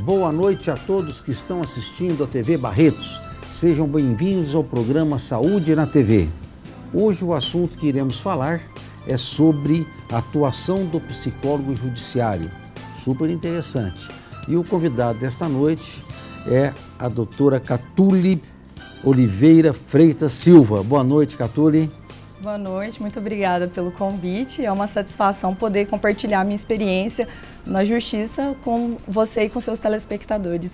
Boa noite a todos que estão assistindo a TV Barretos. Sejam bem-vindos ao programa Saúde na TV. Hoje o assunto que iremos falar é sobre a atuação do psicólogo judiciário. Super interessante. E o convidado desta noite é a doutora Catule Oliveira Freitas Silva. Boa noite, Catule. Boa noite, muito obrigada pelo convite. É uma satisfação poder compartilhar a minha experiência na justiça com você e com seus telespectadores.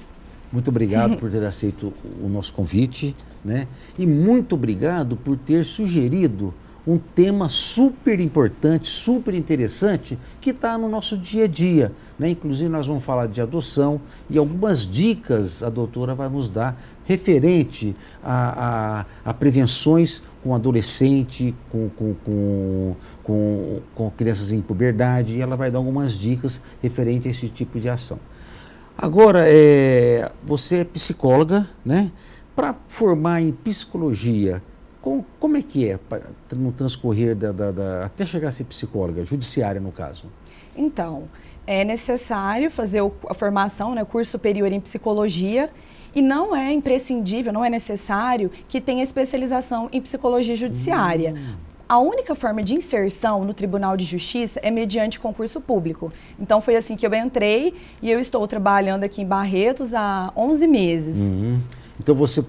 Muito obrigado por ter aceito o nosso convite, né? E muito obrigado por ter sugerido um tema super importante, super interessante, que está no nosso dia a dia, né? Inclusive nós vamos falar de adoção e algumas dicas a doutora vai nos dar referente a prevenções com adolescente, com crianças em puberdade, e ela vai dar algumas dicas referente a esse tipo de ação. Agora, você é psicóloga, né? Para formar em psicologia, como é que é no transcorrer até chegar a ser psicóloga, judiciária no caso? Então, é necessário fazer a formação, né, curso superior em psicologia, e não é imprescindível, não é necessário que tenha especialização em psicologia judiciária. A única forma de inserção no Tribunal de Justiça é mediante concurso público. Então foi assim que eu entrei e eu estou trabalhando aqui em Barretos há 11 meses. Então você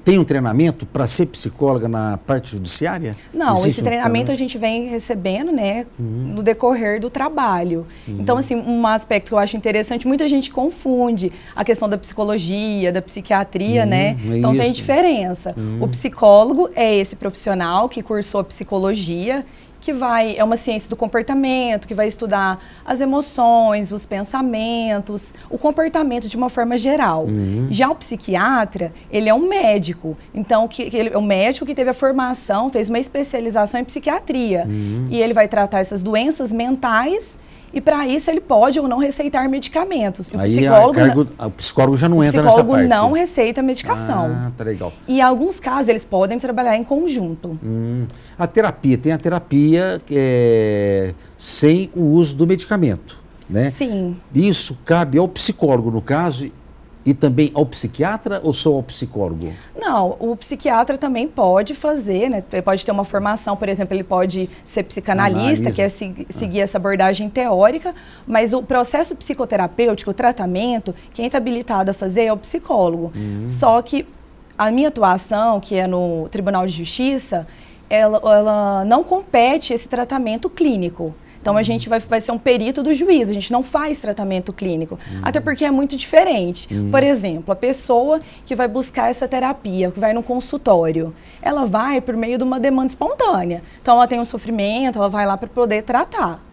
tem um treinamento para ser psicóloga na parte judiciária? Não, esse treinamento a gente vem recebendo, né, no decorrer do trabalho. Então, assim, um aspecto que eu acho interessante, muita gente confunde a questão da psicologia, da psiquiatria, né? Então tem diferença. O psicólogo é esse profissional que cursou psicologia, que é uma ciência do comportamento, que vai estudar as emoções, os pensamentos, o comportamento de uma forma geral. Já o psiquiatra, ele é um médico, então ele é um médico que teve a formação, fez uma especialização em psicatria, e ele vai tratar essas doenças mentais. E para isso ele pode ou não receitar medicamentos. E o psicólogo já não entra nessa parte. O psicólogo não receita medicação. Ah, tá legal. E em alguns casos eles podem trabalhar em conjunto. A terapia, tem a terapia sem o uso do medicamento, né? Sim. Isso cabe ao psicólogo, no caso, e também ao psiquiatra ou só ao psicólogo? Não, o psiquiatra também pode fazer, né? Ele pode ter uma formação, por exemplo, ele pode ser psicanalista, que é seguir essa abordagem teórica, mas o processo psicoterapêutico, o tratamento, quem está habilitado a fazer é o psicólogo. Só que a minha atuação, que é no Tribunal de Justiça, ela não compete esse tratamento clínico. Então, a gente vai ser um perito do juiz, a gente não faz tratamento clínico, até porque é muito diferente. Por exemplo, a pessoa que vai buscar essa terapia, que vai no consultório, ela vai por meio de uma demanda espontânea. Então, ela tem um sofrimento, ela vai lá para poder tratar.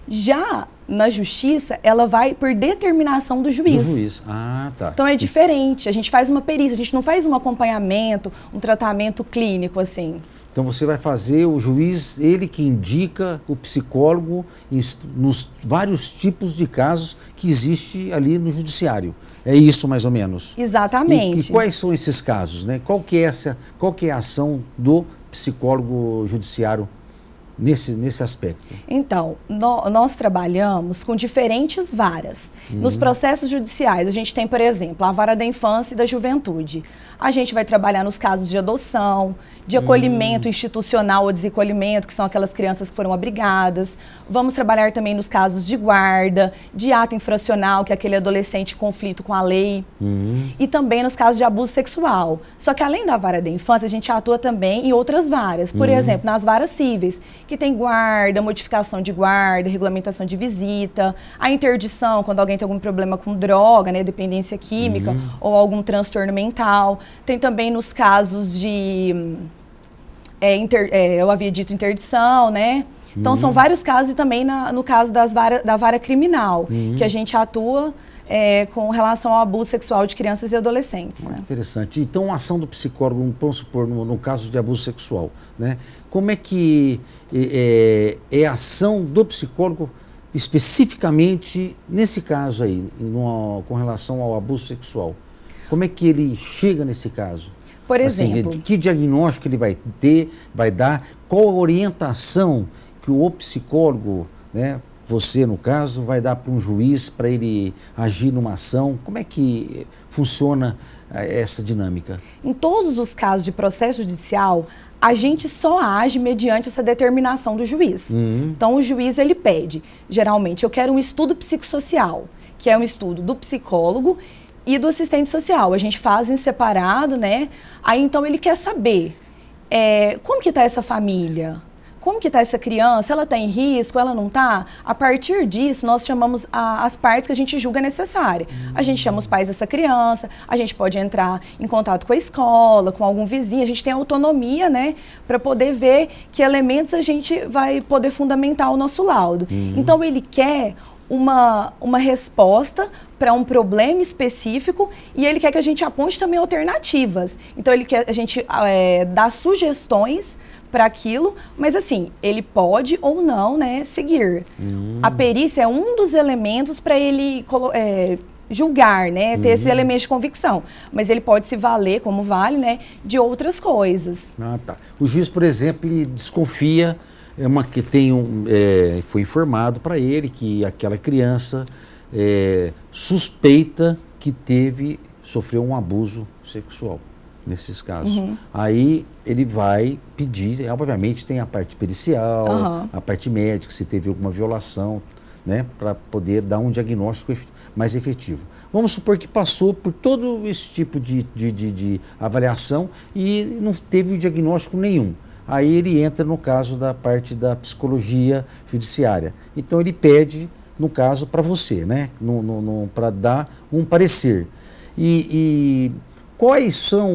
Já na justiça, ela vai por determinação do juiz. Do juiz, tá. Então é diferente, a gente faz uma perícia, a gente não faz um acompanhamento, um tratamento clínico assim. Então você vai fazer, o juiz, ele que indica o psicólogo nos vários tipos de casos que existe ali no judiciário. É isso mais ou menos? Exatamente. E quais são esses casos, né? Qual que é a ação do psicólogo judiciário nesse aspecto? Então, nós trabalhamos com diferentes varas. Nos processos judiciais, a gente tem, por exemplo, a vara da infância e da juventude. A gente vai trabalhar nos casos de adoção, de acolhimento institucional ou desacolhimento, que são aquelas crianças que foram abrigadas. Vamos trabalhar também nos casos de guarda, de ato infracional, que é aquele adolescente em conflito com a lei. E também nos casos de abuso sexual. Só que além da vara da infância, a gente atua também em outras varas. Por exemplo, nas varas cíveis, que tem guarda, modificação de guarda, regulamentação de visita, a interdição, quando alguém tem algum problema com droga, né, dependência química, ou algum transtorno mental. Tem também nos casos de... eu havia dito interdição, né? Então, são vários casos, e também no caso da vara criminal, que a gente atua com relação ao abuso sexual de crianças e adolescentes. Muito interessante. Então, a ação do psicólogo, vamos supor, no caso de abuso sexual, né? Como é que é a ação do psicólogo especificamente nesse caso aí, com relação ao abuso sexual? Como é que ele chega nesse caso? Por exemplo... Assim, que diagnóstico ele vai dar, qual a orientação que o psicólogo, né, você, no caso, vai dar para um juiz para ele agir numa ação? Como é que funciona essa dinâmica? Em todos os casos de processo judicial, a gente só age mediante essa determinação do juiz. Então, o juiz, ele pede, geralmente, eu quero um estudo psicossocial, que é um estudo do psicólogo e do assistente social. A gente faz em separado, né? Aí, então, ele quer saber como que está essa família? Como que está essa criança? Ela está em risco? Ela não está? A partir disso, nós chamamos as partes que a gente julga necessária. A gente chama os pais dessa criança, a gente pode entrar em contato com a escola, com algum vizinho, a gente tem autonomia, né, para poder ver que elementos a gente vai poder fundamentar o nosso laudo. Então, ele quer uma resposta para um problema específico e ele quer que a gente aponte também alternativas. Então, ele quer a gente dar sugestões para aquilo, mas assim, ele pode ou não, né, seguir. A perícia é um dos elementos para ele julgar, né, ter esse elemento de convicção. Mas ele pode se valer, como vale, né, de outras coisas. Ah, tá. O juiz, por exemplo, ele desconfia, que tem foi informado para ele que aquela criança suspeita que sofreu um abuso sexual. Nesses casos. Aí ele vai pedir, obviamente tem a parte pericial, a parte médica, se teve alguma violação, né, para poder dar um diagnóstico mais efetivo. Vamos supor que passou por todo esse tipo de avaliação e não teve diagnóstico nenhum. Aí ele entra no caso da parte da psicologia judiciária. Então ele pede, no caso, para você, né, para dar um parecer. Quais são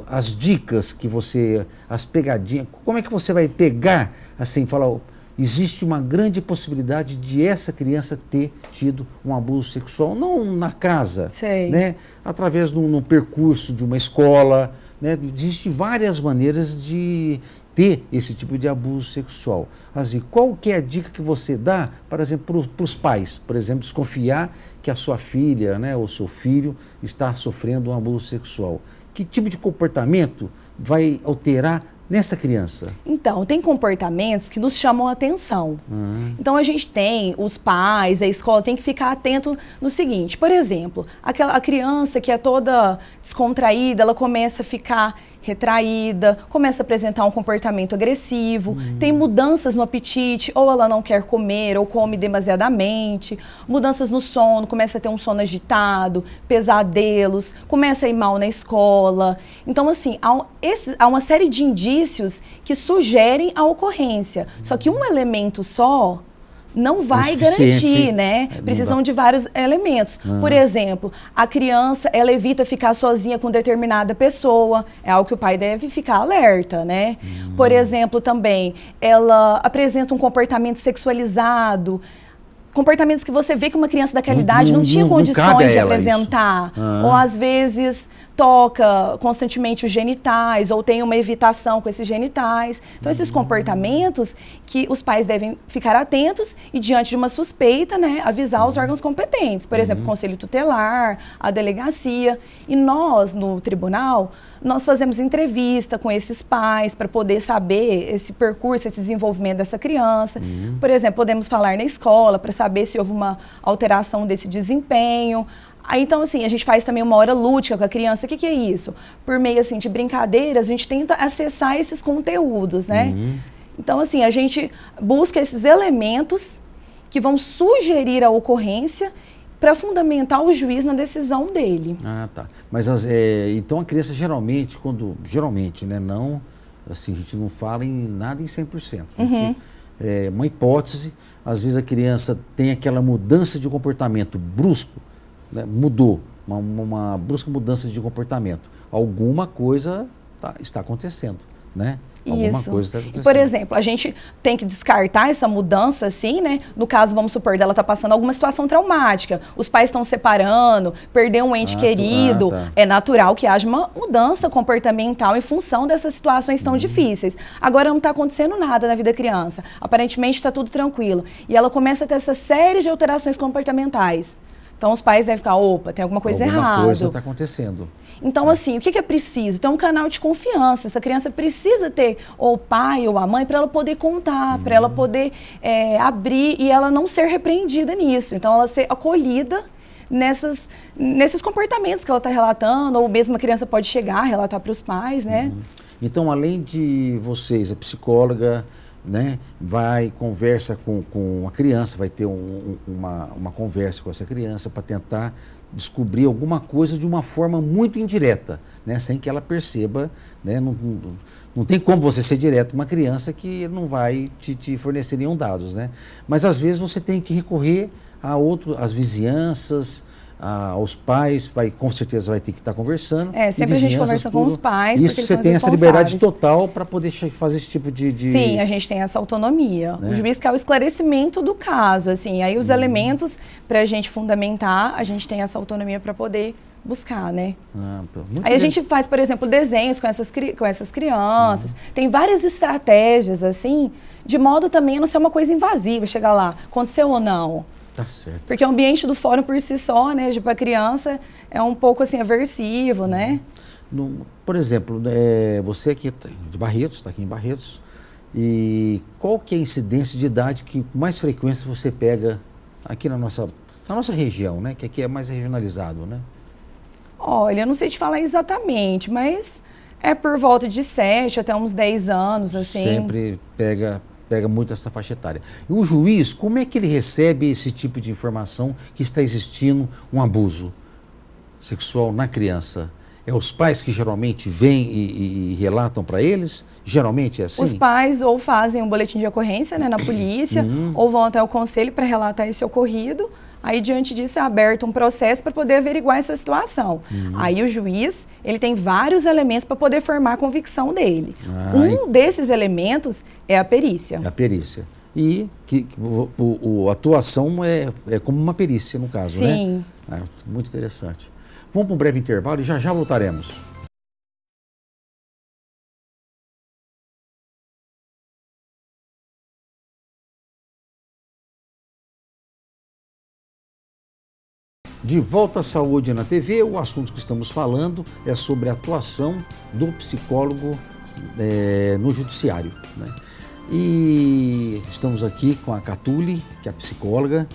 as dicas que as pegadinhas, como é que você vai pegar, assim, falar, existe uma grande possibilidade de essa criança ter tido um abuso sexual, não na casa, né? Através de um percurso de uma escola, né? Existem várias maneiras de ter esse tipo de abuso sexual. Assim, qual que é a dica que você dá, por exemplo, para os pais, por exemplo, desconfiar que a sua filha, né, ou seu filho está sofrendo um abuso sexual? Que tipo de comportamento vai alterar nessa criança? Então, tem comportamentos que nos chamam a atenção. Então, a gente os pais, a escola tem que ficar atento no seguinte, por exemplo, a criança que é toda descontraída, ela começa a ficar retraída, começa a apresentar um comportamento agressivo, tem mudanças no apetite, ou ela não quer comer, ou come demasiadamente, mudanças no sono, começa a ter um sono agitado, pesadelos, começa a ir mal na escola. Então, assim, há uma série de indícios que sugerem a ocorrência. Só que um elemento só não vai garantir, né? Precisam de vários elementos. Por exemplo, a criança, ela evita ficar sozinha com determinada pessoa, é algo que o pai deve ficar alerta, né? Por exemplo, também, ela apresenta um comportamento sexualizado, comportamentos que você vê que uma criança daquela idade não tinha condições de apresentar. Ou às vezes toca constantemente os genitais, ou tem uma evitação com esses genitais. Então, esses comportamentos que os pais devem ficar atentos e, diante de uma suspeita, né, avisar os órgãos competentes. Por exemplo, o Conselho Tutelar, a delegacia. E nós, no tribunal, nós fazemos entrevista com esses pais para poder saber esse percurso, esse desenvolvimento dessa criança. Por exemplo, podemos falar na escola para saber se houve uma alteração desse desempenho. Aí, então, assim, a gente faz também uma hora lúdica com a criança. O que é isso? Por meio, assim, de brincadeiras, a gente tenta acessar esses conteúdos, né? Então, assim, a gente busca esses elementos que vão sugerir a ocorrência para fundamentar o juiz na decisão dele. Ah, tá. Mas, então, a criança geralmente, né, não, assim, a gente não fala em nada em 100%. Uma hipótese, às vezes a criança tem aquela mudança de comportamento brusco, né, mudou, uma brusca mudança de comportamento. Alguma coisa está acontecendo, né? Alguma coisa está acontecendo. Por exemplo, a gente tem que descartar essa mudança, assim, né? No caso, vamos supor, dela tá passando alguma situação traumática, os pais estão separando, perdeu um ente querido, é natural que haja uma mudança comportamental em função dessas situações tão difíceis. Agora não está acontecendo nada na vida da criança, aparentemente está tudo tranquilo, e ela começa a ter essa série de alterações comportamentais. Então os pais devem ficar, opa, tem alguma coisa errada. Alguma coisa está acontecendo. Então, assim, o que é preciso? Ter um canal de confiança. Essa criança precisa ter ou o pai ou a mãe para ela poder contar, para ela poder abrir e ela não ser repreendida nisso. Então, ela ser acolhida nesses comportamentos que ela está relatando, ou mesmo a criança pode chegar a relatar para os pais, né? Então, além de vocês, a psicóloga, né, conversa com a criança, vai ter uma conversa com essa criança para tentar descobrir alguma coisa de uma forma muito indireta, né, sem que ela perceba, né, não tem como você ser direto com uma criança que não vai te fornecer nenhum dados, né? Mas às vezes você tem que recorrer às vizinhanças, aos pais, com certeza vai ter que estar conversando. Sempre a gente conversa com os pais. Isso, você tem essa liberdade total para poder fazer esse tipo de... Sim, a gente tem essa autonomia. Né? O juiz quer o esclarecimento do caso, assim, aí os elementos para a gente fundamentar, a gente tem essa autonomia para poder buscar, né? Aí a gente faz, por exemplo, desenhos com essas crianças. Tem várias estratégias, assim, de modo também a não ser uma coisa invasiva, chegar lá, aconteceu ou não? Tá certo. Porque o ambiente do fórum por si só, né, para criança, é um pouco assim aversivo, né? Por exemplo, você aqui de Barretos, está aqui em Barretos, e qual que é a incidência de idade que com mais frequência você pega aqui na nossa região, né? Que aqui é mais regionalizado, né? Olha, eu não sei te falar exatamente, mas é por volta de 7 até uns 10 anos, assim. Sempre pega muito essa faixa etária. E o juiz, como é que ele recebe esse tipo de informação que está existindo um abuso sexual na criança? É os pais que geralmente vêm e relatam para eles? Geralmente é assim? Os pais ou fazem um boletim de ocorrência, né, na polícia, ou vão até o conselho para relatar esse ocorrido. Aí, diante disso, é aberto um processo para poder averiguar essa situação. Aí, o juiz, ele tem vários elementos para poder formar a convicção dele. Desses elementos é a perícia. É a perícia. E a atuação é como uma perícia, no caso, Sim. né? Muito interessante. Vamos para um breve intervalo e já voltaremos. De volta à Saúde na TV, o assunto que estamos falando é sobre a atuação do psicólogo no judiciário, né? E estamos aqui com a Catuli, que é a psicóloga,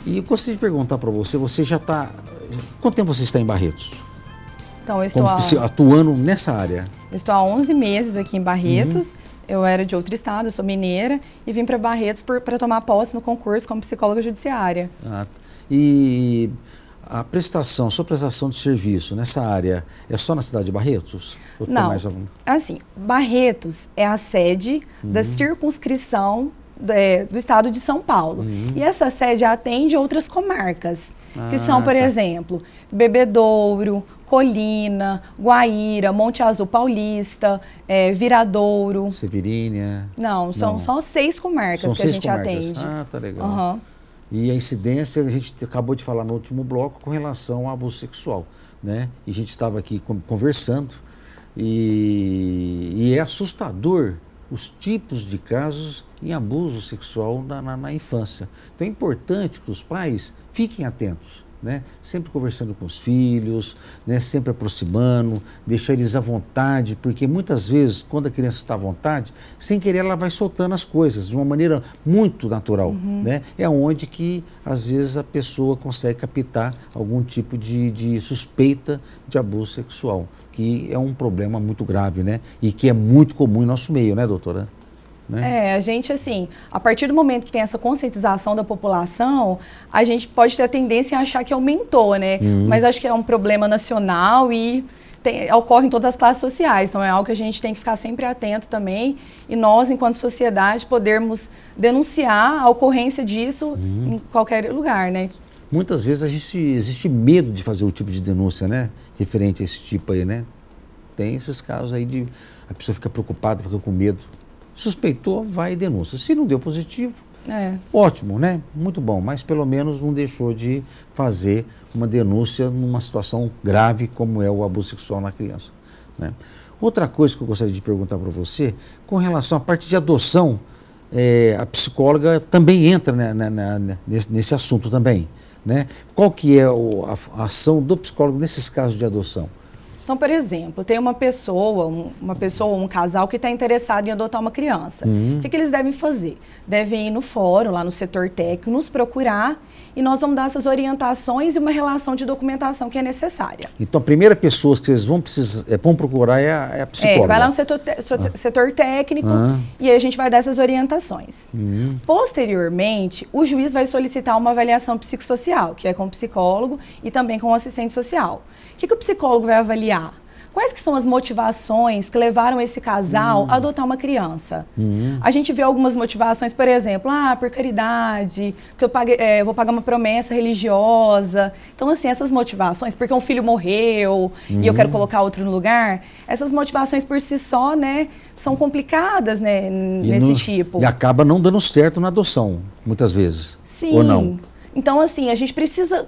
e eu gostaria de perguntar para você, quanto tempo você está em Barretos? Então, eu estou atuando nessa área? Eu estou há 11 meses aqui em Barretos. Eu era de outro estado, eu sou mineira, e vim para Barretos para tomar posse no concurso como psicóloga judiciária. E a sua prestação de serviço nessa área é só na cidade de Barretos? Ou não, mais algum? Assim, Barretos é a sede da circunscrição do estado de São Paulo. E essa sede atende outras comarcas, que são, por exemplo, Bebedouro, Colina, Guaíra, Monte Azul Paulista, Viradouro. Severínia. Não, são só 6 comarcas que a gente atende. Tá legal. E a incidência, a gente acabou de falar no último bloco com relação ao abuso sexual, né? E a gente estava aqui conversando e é assustador os tipos de casos em abuso sexual na infância. Então é importante que os pais fiquem atentos, né? Sempre conversando com os filhos, né? Sempre aproximando, deixar eles à vontade, porque muitas vezes, quando a criança está à vontade, sem querer ela vai soltando as coisas de uma maneira muito natural, né? É onde que, às vezes, a pessoa consegue captar algum tipo de suspeita de abuso sexual, que é um problema muito grave, né? E que é muito comum em nosso meio, né, doutora? Né? A gente, assim, a partir do momento que tem essa conscientização da população, a gente pode ter a tendência a achar que aumentou, né? Mas acho que é um problema nacional e ocorre em todas as classes sociais. Então, é algo que a gente tem que ficar sempre atento também. E nós, enquanto sociedade, podermos denunciar a ocorrência disso em qualquer lugar, né? Muitas vezes existe medo de fazer o tipo de denúncia, né? Referente a esse tipo aí, né? Tem esses casos aí a pessoa fica preocupada, fica com medo. Suspeitou, vai e denúncia. Se não deu positivo, ótimo, né? Muito bom, mas pelo menos não deixou de fazer uma denúncia numa situação grave como é o abuso sexual na criança, né? Outra coisa que eu gostaria de perguntar para você, com relação à parte de adoção, a psicóloga também entra, né, nesse assunto também, né? Qual que é a ação do psicólogo nesses casos de adoção? Então, por exemplo, tem uma pessoa, um casal que está interessado em adotar uma criança. O que eles devem fazer? Devem ir no fórum, lá no setor técnico, nos procurar e nós vamos dar essas orientações e uma relação de documentação que é necessária. Então, a primeira pessoa que vocês vão procurar é a psicóloga. Vai lá no setor técnico e aí a gente vai dar essas orientações. Posteriormente, o juiz vai solicitar uma avaliação psicossocial, que é com o psicólogo e também com o assistente social. O que o psicólogo vai avaliar? Quais que são as motivações que levaram esse casal a adotar uma criança? A gente vê algumas motivações, por exemplo, por caridade, porque eu vou pagar uma promessa religiosa. Então, assim, essas motivações, porque um filho morreu e eu quero colocar outro no lugar, essas motivações por si só, né, são complicadas, né, nesse tipo. E acaba não dando certo na adoção, muitas vezes. Sim. Ou não? Então, assim, a gente precisa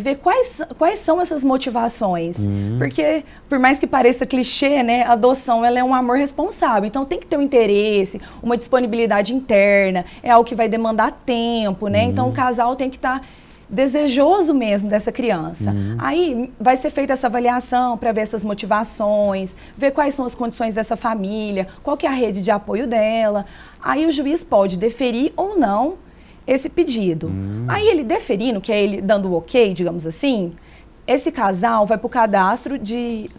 ver quais são essas motivações. Porque, por mais que pareça clichê, né, a adoção ela é um amor responsável. Então, tem que ter um interesse, uma disponibilidade interna, é algo que vai demandar tempo, né? Então, o casal tem que estar desejoso mesmo dessa criança. Aí, vai ser feita essa avaliação para ver essas motivações, ver quais são as condições dessa família, qual que é a rede de apoio dela. Aí, o juiz pode deferir ou não esse pedido. Aí ele deferindo, que é ele dando o ok, digamos assim, esse casal vai para o cadastro de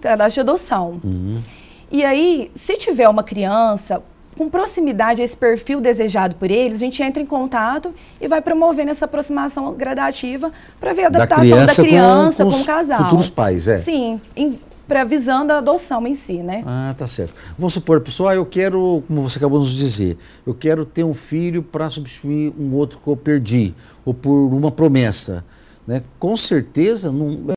adoção. E aí, se tiver uma criança com proximidade a esse perfil desejado por eles, a gente entra em contato e vai promovendo essa aproximação gradativa para ver a adaptação da criança com o casal. Futuros pais, Sim, visando a adoção em si, né? Tá certo. Vamos supor, pessoal, eu quero, como você acabou de nos dizer, eu quero ter um filho para substituir um outro que eu perdi, ou por uma promessa, né? Com certeza, não